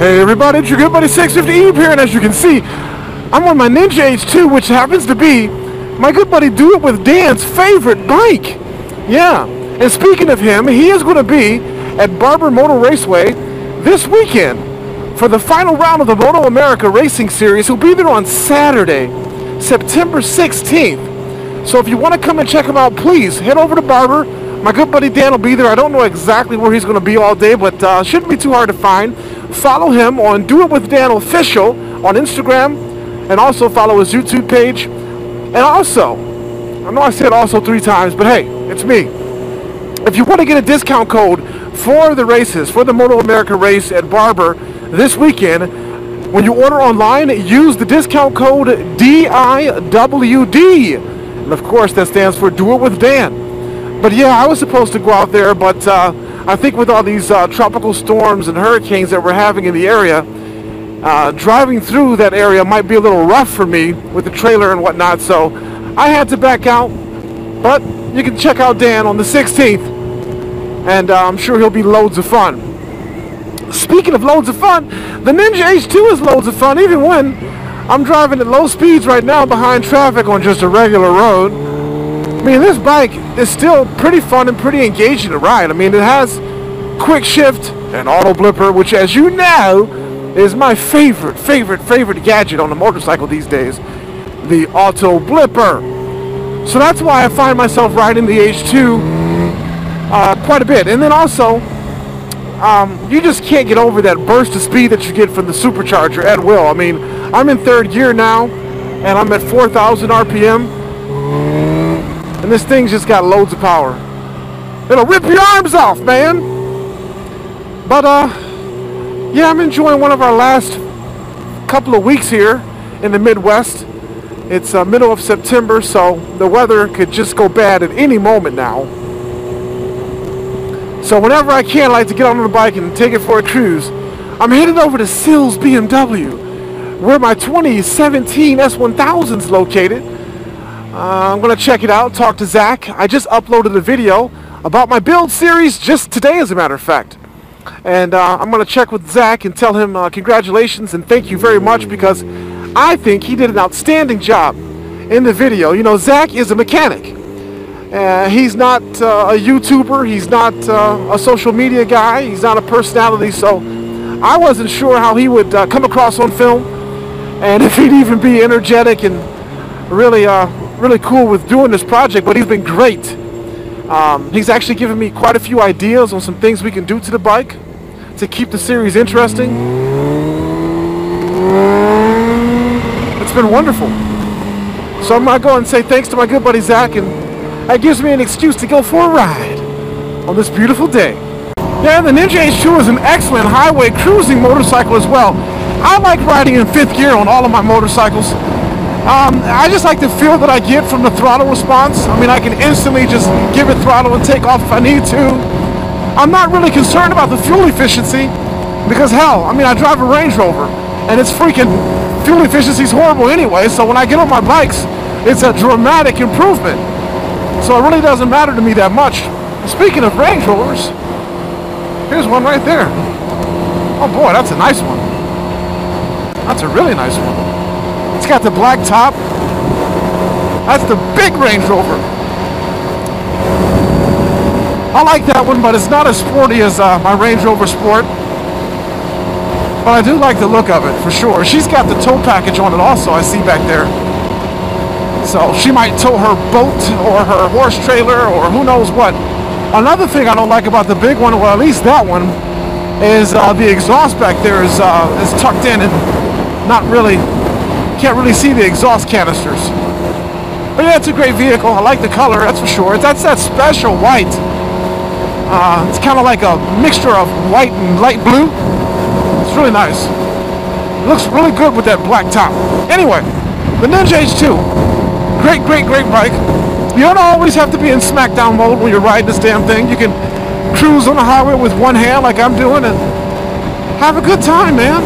Hey everybody, it's your good buddy 650 here, and as you can see, I'm on my Ninja H2, which happens to be my good buddy Do It With Dan's favorite bike. Yeah, and speaking of him, he is going to be at Barber Motor Raceway this weekend for the final round of the Moto America Racing Series. He'll be there on Saturday, September 16th. So if you want to come and check him out, please head over to Barber. My good buddy Dan will be there. I don't know exactly where he's going to be all day, but shouldn't be too hard to find. Follow him on Do It With Dan Official on Instagram, and also follow his YouTube page. And also, I know I said also 3 times, but hey, it's me. If you want to get a discount code for the races, for the Moto America race at Barber this weekend, when you order online, use the discount code DIWD. And of course, that stands for Do It With Dan. But yeah, I was supposed to go out there, but I think with all these tropical storms and hurricanes that we're having in the area, driving through that area might be a little rough for me with the trailer and whatnot, so I had to back out. But you can check out Dan on the 16th, and I'm sure he'll be loads of fun. Speaking of loads of fun, the Ninja H2 is loads of fun, even when I'm driving at low speeds right now behind traffic on just a regular road. I mean, this bike is still pretty fun and pretty engaging to ride. I mean, it has quick shift and auto blipper, which, as you know, is my favorite gadget on a motorcycle these days, the auto blipper. So that's why I find myself riding the H2 quite a bit. And then also, you just can't get over that burst of speed that you get from the supercharger at will. I mean, I'm in 3rd gear now, and I'm at 4,000 RPM. And this thing's just got loads of power. It'll rip your arms off, man. But, yeah, I'm enjoying one of our last couple of weeks here in the Midwest. It's middle of September, so the weather could just go bad at any moment now. So whenever I can, I like to get on the bike and take it for a cruise. I'm headed over to Sills BMW, where my 2017 S1000 is located. I'm going to check it out, talk to Zack. I just uploaded a video about my build series just today, as a matter of fact. And I'm going to check with Zack and tell him congratulations and thank you very much, because I think he did an outstanding job in the video. You know, Zack is a mechanic. He's not a YouTuber. He's not a social media guy. He's not a personality. So I wasn't sure how he would come across on film, and if he'd even be energetic and really cool with doing this project. But he's been great. He's actually given me quite a few ideas on some things we can do to the bike to keep the series interesting. It's been wonderful. So I'm going to go and say thanks to my good buddy Zack, and that gives me an excuse to go for a ride on this beautiful day. Yeah, the Ninja H2 is an excellent highway cruising motorcycle as well. I like riding in 5th gear on all of my motorcycles. I just like the feel that I get from the throttle response. I mean, I can instantly just give it throttle and take off if I need to. I'm not really concerned about the fuel efficiency, because hell, I mean, I drive a Range Rover, and its freaking fuel efficiency is horrible anyway, so when I get on my bikes, it's a dramatic improvement. So it really doesn't matter to me that much. Speaking of Range Rovers, here's one right there. Oh boy, that's a nice one. That's a really nice one. It's got the black top. That's the big Range Rover. I like that one, but it's not as sporty as my Range Rover Sport. But I do like the look of it, for sure. She's got the tow package on it also, I see back there. So she might tow her boat or her horse trailer or who knows what. Another thing I don't like about the big one, or at least that one, is the exhaust back there is tucked in and not really, can't really see the exhaust canisters. But yeah, it's a great vehicle. I like the color, that's for sure. That's that special white. It's kind of like a mixture of white and light blue. It's really nice. It looks really good with that black top. Anyway, the Ninja H2. Great bike. You don't always have to be in smackdown mode when you're riding this damn thing. You can cruise on the highway with one hand like I'm doing and have a good time, man.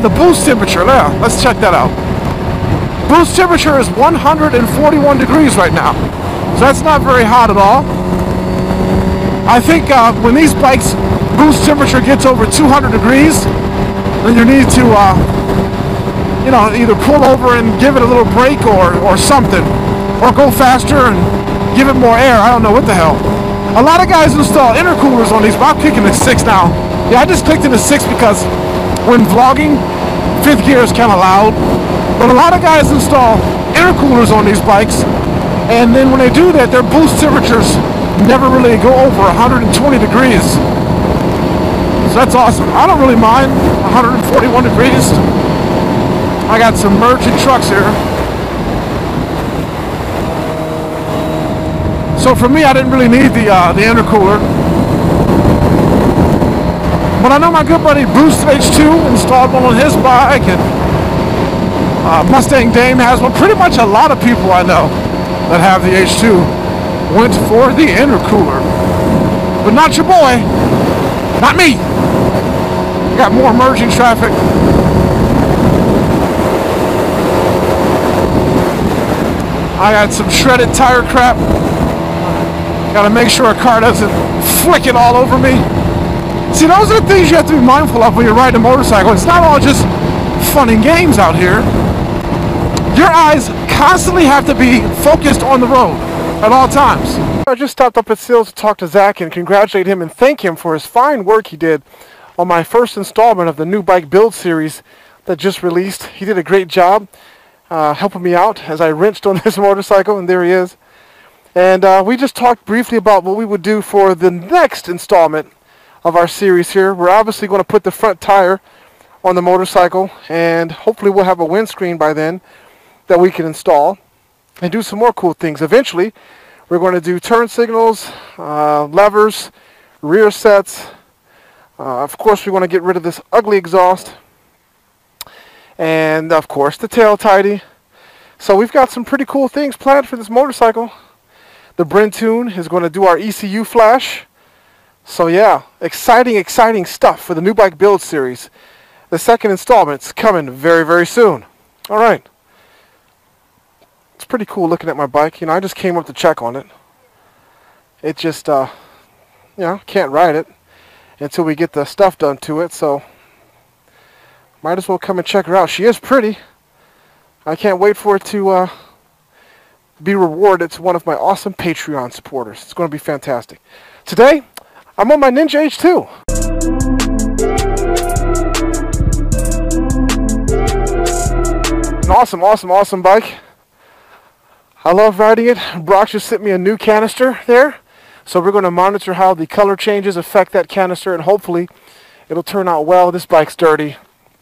The boost temperature, yeah, let's check that out. Boost temperature is 141 degrees right now. So that's not very hot at all. I think when these bikes boost temperature gets over 200 degrees, then you need to, you know, either pull over and give it a little break or something, or go faster and give it more air. I don't know what the hell. A lot of guys install intercoolers on these, but I'm kicking the 6 now. Yeah, I just clicked in the 6 because when vlogging, 5th gear is kind of loud. But a lot of guys install intercoolers on these bikes, and then when they do that, their boost temperatures never really go over 120 degrees. So that's awesome. I don't really mind 141 degrees. I got some merchant trucks here. So for me, I didn't really need the intercooler. But I know my good buddy Bruce H2 installed one on his bike, and Mustang Dame has one. Pretty much a lot of people I know that have the H2 went for the intercooler. But not your boy. Not me. Got more merging traffic. I got some shredded tire crap. Gotta make sure a car doesn't flick it all over me. See, those are the things you have to be mindful of when you're riding a motorcycle. It's not all just fun and games out here. Your eyes constantly have to be focused on the road at all times. I just stopped up at Sills to talk to Zack and congratulate him and thank him for his fine work he did on my first installment of the new bike build series that just released. He did a great job helping me out as I wrenched on this motorcycle, and there he is. And we just talked briefly about what we would do for the next installment of our series here. We're obviously going to put the front tire on the motorcycle, and hopefully we'll have a windscreen by then that we can install and do some more cool things. Eventually, we're going to do turn signals, levers, rear sets. Of course, we want to get rid of this ugly exhaust, and of course the tail tidy. So we've got some pretty cool things planned for this motorcycle. The Brentoon is going to do our ECU flash. So yeah, exciting stuff for the new bike build series. The second installment's coming very, very soon. All right. It's pretty cool looking at my bike. You know, I just came up to check on it. It just, you know, can't ride it until we get the stuff done to it. So might as well come and check her out. She is pretty. I can't wait for it to be rewarded to one of my awesome Patreon supporters. It's going to be fantastic. Today, I'm on my Ninja H2. An awesome bike. I love riding it. Brock just sent me a new canister there. So we're going to monitor how the color changes affect that canister, and hopefully it'll turn out well. This bike's dirty.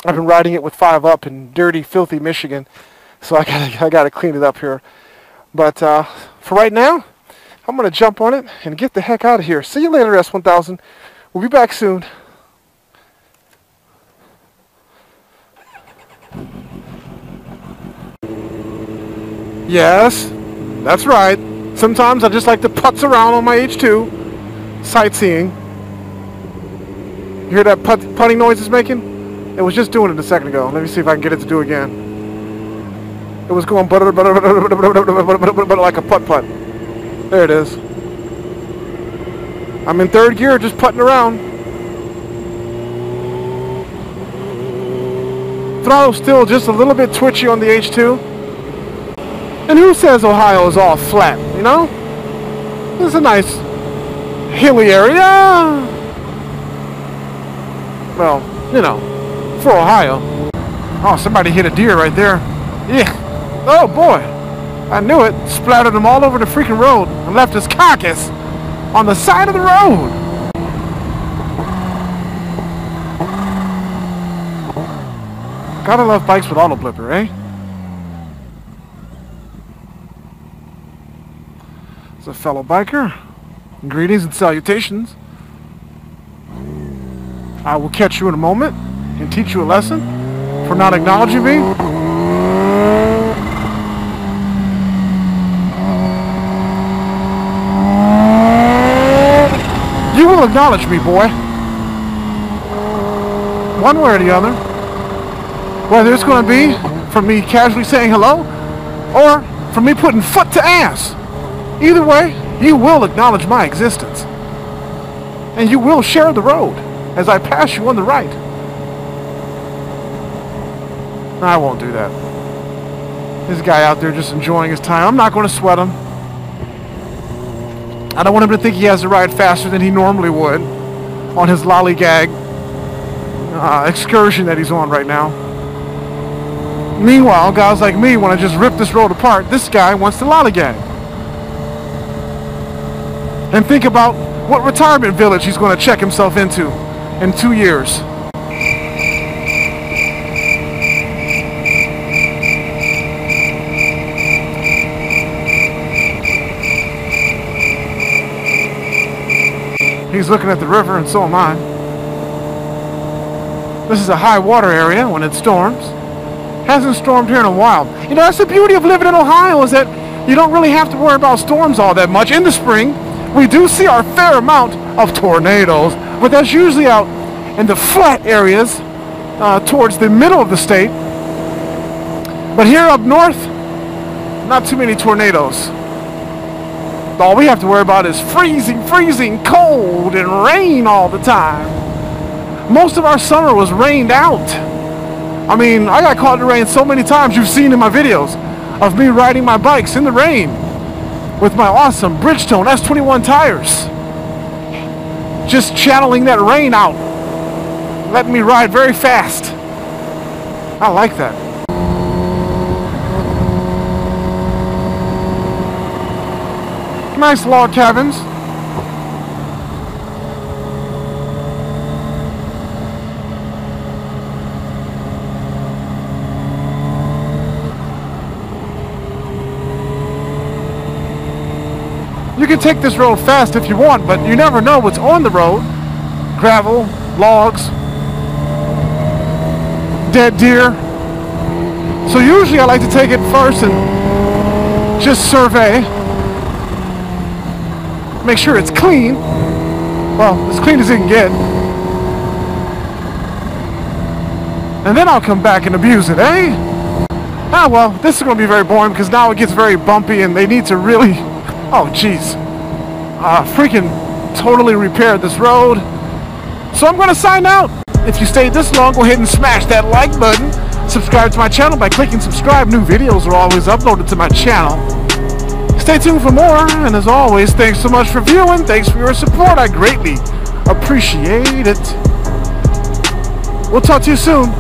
I've been riding it with 5 Up in dirty, filthy Michigan. So I gotta clean it up here. But for right now, I'm going to jump on it and get the heck out of here. See you later, S1000. We'll be back soon. Yes, that's right. Sometimes I just like to putz around on my H2, sightseeing. You hear that putting noise it's making? It was just doing it a second ago. Let me see if I can get it to do it again. It was going like a putt-putt. There it is. I'm in 3rd gear, just putting around. Throttle's still just a little bit twitchy on the H2. And who says Ohio is all flat, you know? This is a nice hilly area. Well, you know, for Ohio. Oh, somebody hit a deer right there. Yeah. Oh boy. I knew it. Splattered him all over the freaking road and left his carcass on the side of the road. Gotta love bikes with auto blipper, eh? It's a fellow biker. Greetings and salutations. I will catch you in a moment and teach you a lesson for not acknowledging me. You will acknowledge me, boy. One way or the other. Whether it's going to be from me casually saying hello or from me putting foot to ass. Either way, you will acknowledge my existence. And you will share the road as I pass you on the right. I won't do that. This guy out there just enjoying his time. I'm not going to sweat him. I don't want him to think he has to ride faster than he normally would on his lollygag excursion that he's on right now. Meanwhile, guys like me want to just rip this road apart. This guy wants to lollygag. And think about what retirement village he's going to check himself into in 2 years. He's looking at the river, and so am I. This is a high water area when it storms. Hasn't stormed here in a while. You know, that's the beauty of living in Ohio, is that you don't really have to worry about storms all that much. In the spring, we do see our fair amount of tornadoes, but that's usually out in the flat areas towards the middle of the state. But here up north, not too many tornadoes. All we have to worry about is freezing cold and rain all the time. Most of our summer was rained out. I mean, I got caught in the rain so many times. You've seen in my videos of me riding my bikes in the rain with my awesome Bridgestone S21 tires. Just channeling that rain out. Letting me ride very fast. I like that. Nice log cabins. You can take this road fast if you want, but you never know what's on the road. Gravel, logs, dead deer. So usually I like to take it first and just survey. Make sure it's clean. Well, as clean as it can get. And then I'll come back and abuse it, eh? Ah, well, this is going to be very boring because now it gets very bumpy and they need to really, oh, jeez, freaking totally repair this road. So I'm going to sign out. If you stayed this long, go ahead and smash that like button. Subscribe to my channel by clicking subscribe. New videos are always uploaded to my channel. Stay tuned for more, and as always, thanks so much for viewing. Thanks for your support. I greatly appreciate it. We'll talk to you soon.